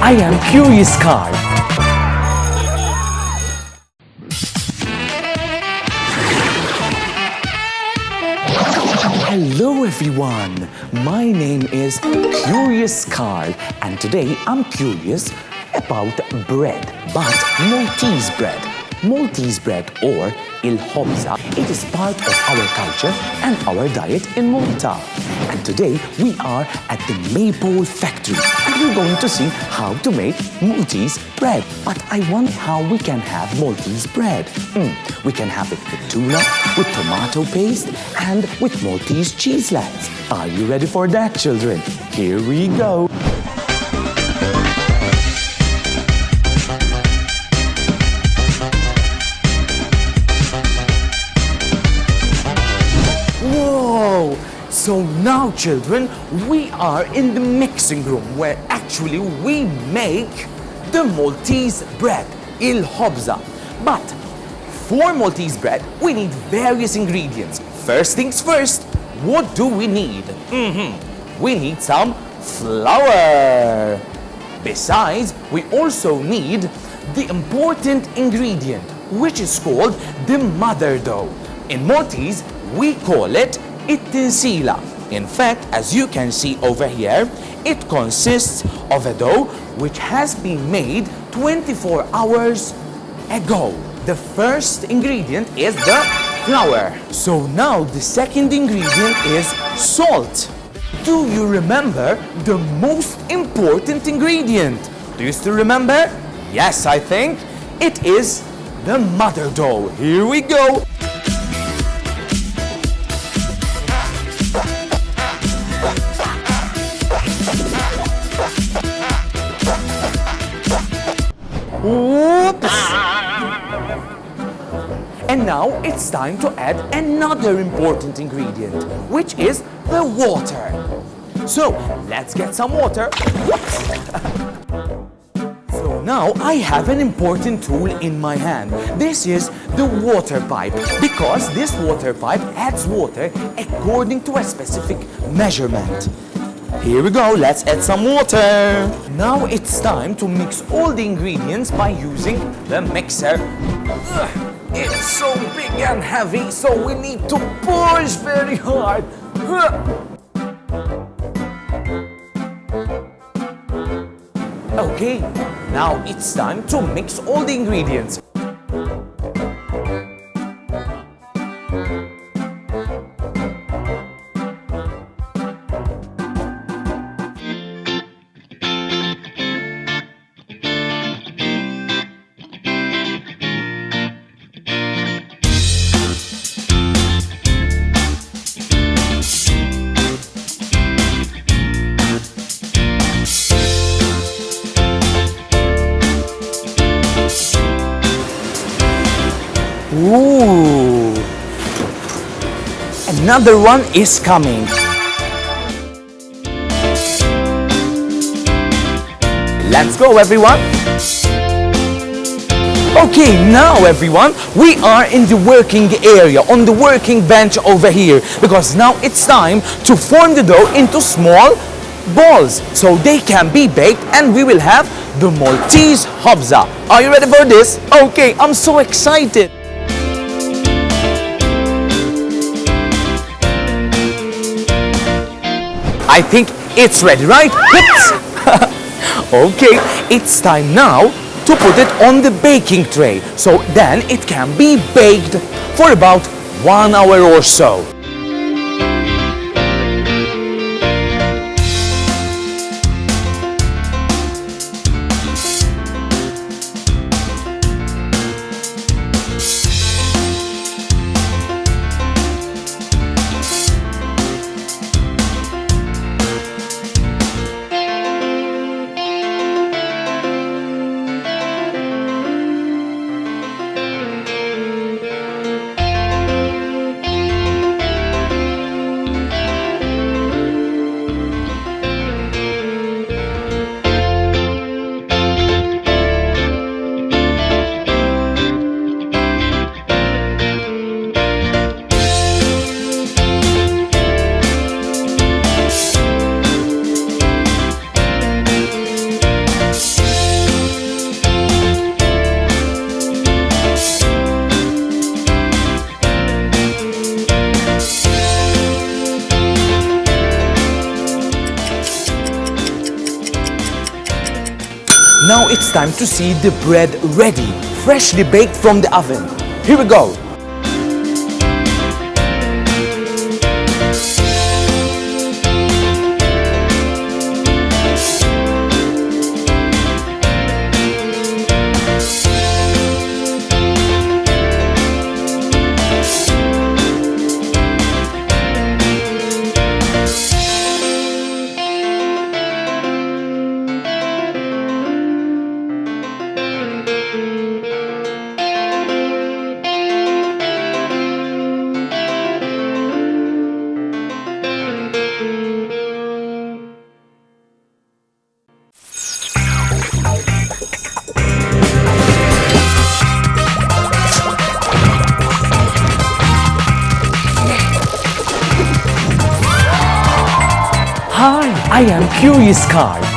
I am Curious Carl. Hello everyone, my name is Curious Carl and today I'm curious about bread, but Maltese bread. Maltese bread or il-hobza, it is part of our culture and our diet in Malta. And today we are at the Maypole factory and we're going to see how to make Maltese bread. But I wonder how we can have Maltese bread. We can have it with tuna, with tomato paste and with Maltese cheese lads. Are you ready for that, children? Here we go. So now, children, we are in the mixing room where actually we make the Maltese bread, il-hobza. But for Maltese bread, we need various ingredients. First things first, what do we need? We need some flour. Besides, we also need the important ingredient, which is called the mother dough. In Maltese, we call it it-tinsila. In fact, as you can see over here, it consists of a dough which has been made 24 hours ago. The first ingredient is the flour. So now the second ingredient is salt. Do you remember the most important ingredient? Do you still remember? Yes, I think it is the mother dough. Here we go. Oops! And now it's time to add another important ingredient, which is the water. So let's get some water. So now I have an important tool in my hand. This is the water pipe, because this water pipe adds water according to a specific measurement. Here we go, let's add some water. Now it's time to mix all the ingredients by using the mixer. It's so big and heavy, so we need to push very hard. Okay, now it's time to mix all the ingredients. Ooh! Another one is coming. Let's go, everyone. Okay, now everyone, we are in the working area, on the working bench over here, because now it's time to form the dough into small balls so they can be baked and we will have the Maltese hobza. Are you ready for this? Okay, I'm so excited. I think it's ready, right? Okay, it's time now to put it on the baking tray, so then it can be baked for about 1 hour or so. it's time to see the bread ready, freshly baked from the oven. Here we go. Hi, I am Curious Car.